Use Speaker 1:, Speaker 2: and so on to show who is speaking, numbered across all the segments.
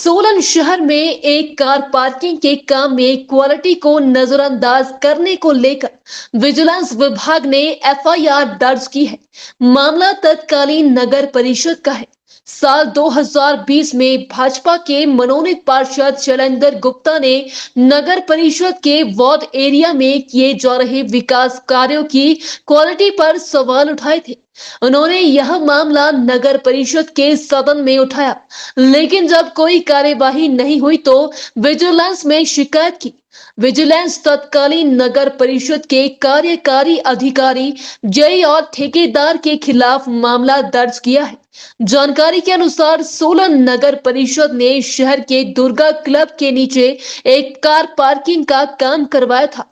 Speaker 1: सोलन शहर में एक कार पार्किंग के काम में क्वालिटी को नजरअंदाज करने को लेकर विजिलेंस विभाग ने एफआईआर दर्ज की है। मामला तत्कालीन नगर परिषद का है। साल 2020 में भाजपा के मनोनीत पार्षद शैलेंद्र गुप्ता ने नगर परिषद के वार्ड एरिया में किए जा रहे विकास कार्यों की क्वालिटी पर सवाल उठाए थे। उन्होंने यह मामला नगर परिषद के सदन में उठाया, लेकिन जब कोई कार्यवाही नहीं हुई तो विजिलेंस में शिकायत की। विजिलेंस तत्कालीन नगर परिषद के कार्यकारी अधिकारी जय और ठेकेदार के खिलाफ मामला दर्ज किया है। जानकारी के अनुसार सोलन नगर परिषद ने शहर के दुर्गा क्लब के नीचे एक कार पार्किंग का काम करवाया था।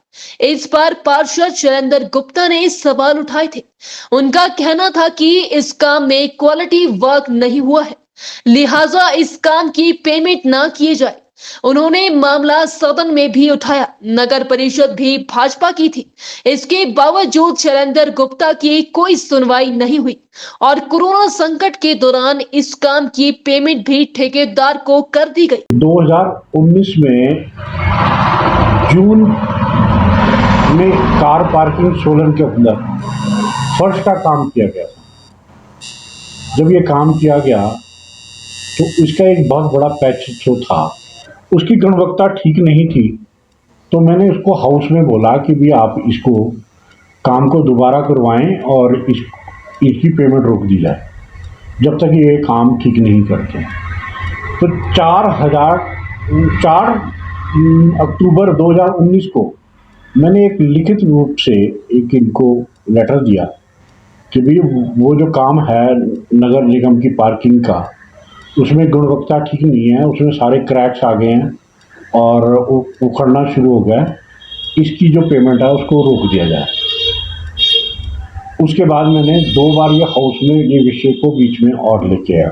Speaker 1: इस बार पार्षद शैलेंद्र गुप्ता ने सवाल उठाए थे। उनका कहना था कि इस काम में क्वालिटी वर्क नहीं हुआ है, लिहाजा इस काम की पेमेंट ना किए जाए। उन्होंने मामला सदन में भी उठाया। नगर परिषद भी भाजपा की थी। इसके बावजूद शैलेंद्र गुप्ता की कोई सुनवाई नहीं हुई और कोरोना संकट के दौरान इस काम की पेमेंट भी ठेकेदार को कर दी गई।
Speaker 2: 2019 में जून में कार पार्किंग सोलन के अंदर फर्श का काम किया गया था। जब ये काम किया गया तो इसका एक बहुत बड़ा पैच जो था उसकी गुणवत्ता ठीक नहीं थी, तो मैंने उसको हाउस में बोला कि भी आप इसको काम को दोबारा करवाएं और इसकी पेमेंट रोक दी जाए जब तक ये काम ठीक नहीं करते। तो 4 अक्टूबर 2019 को मैंने एक लिखित रूप से एक इनको लेटर दिया कि भी वो जो काम है नगर निगम की पार्किंग का, उसमें गुणवत्ता ठीक नहीं है, उसमें सारे क्रैक्स आ गए हैं और उखड़ना शुरू हो गया। इसकी जो पेमेंट है उसको रोक दिया जाए। उसके बाद मैंने 2 बार ये हाउस में ये विषय को बीच में और लेके आया।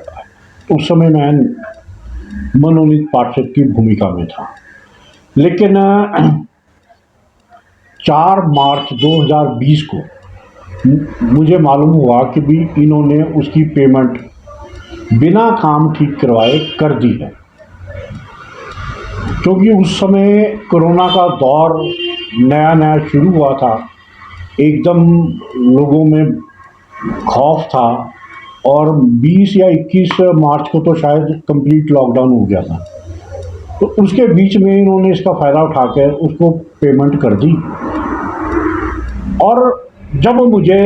Speaker 2: उस समय मैं मनोनीत पार्षद की भूमिका में था, लेकिन 4 मार्च 2020 को मुझे मालूम हुआ कि भी इन्होंने उसकी पेमेंट बिना काम ठीक करवाए कर दी है। क्योंकि उस समय कोरोना का दौर नया शुरू हुआ था, एकदम लोगों में खौफ था और 20 या 21 मार्च को तो शायद कंप्लीट लॉकडाउन हो गया था। तो उसके बीच में इन्होंने इसका फ़ायदा उठाकर उसको पेमेंट कर दी। और जब मुझे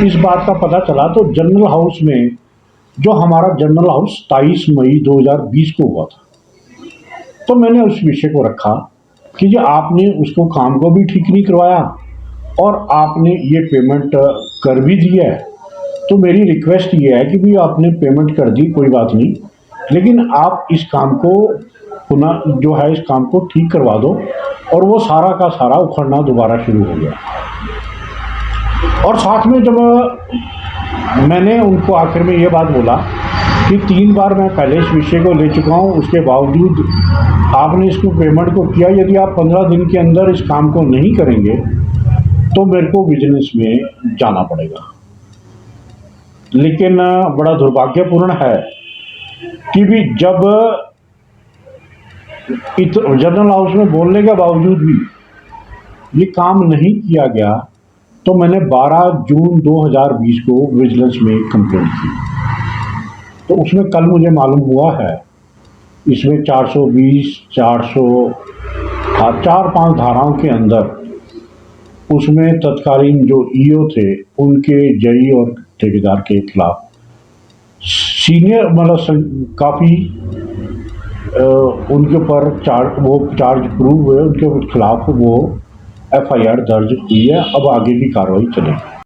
Speaker 2: इस बात का पता चला तो जनरल हाउस में, जो हमारा जनरल हाउस 23 मई 2020 को हुआ था, तो मैंने उस विषय को रखा कि ये आपने उसको काम को भी ठीक नहीं करवाया और आपने ये पेमेंट कर भी दी है। तो मेरी रिक्वेस्ट ये है कि भी आपने पेमेंट कर दी, कोई बात नहीं, लेकिन आप इस काम को पुनः जो है इस काम को ठीक करवा दो। और वो सारा का सारा उखड़ना दोबारा शुरू हो गया। और साथ में जब मैंने उनको आखिर में ये बात बोला कि 3 बार मैं पहले इस विषय को ले चुका हूँ, उसके बावजूद आपने इसको पेमेंट को किया। यदि आप 15 दिन के अंदर इस काम को नहीं करेंगे तो मेरे को विजिलेंस में जाना पड़ेगा। लेकिन बड़ा दुर्भाग्यपूर्ण है कि भी जब जनरल हाउस में बोलने के बावजूद भी ये काम नहीं किया गया, तो मैंने 12 जून 2020 को विजिलेंस में कंप्लेंट की। तो उसमें कल मुझे मालूम हुआ है इसमें 420, 405 धाराओं के अंदर उसमें तत्कालीन जो ईओ थे उनके जई और ठेकेदार के खिलाफ सीनियर मतलब काफ़ी उनके ऊपर चार्ज प्रूव हुए, उनके खिलाफ वो एफआईआर दर्ज हुई है। अब आगे की कार्रवाई चलेगी।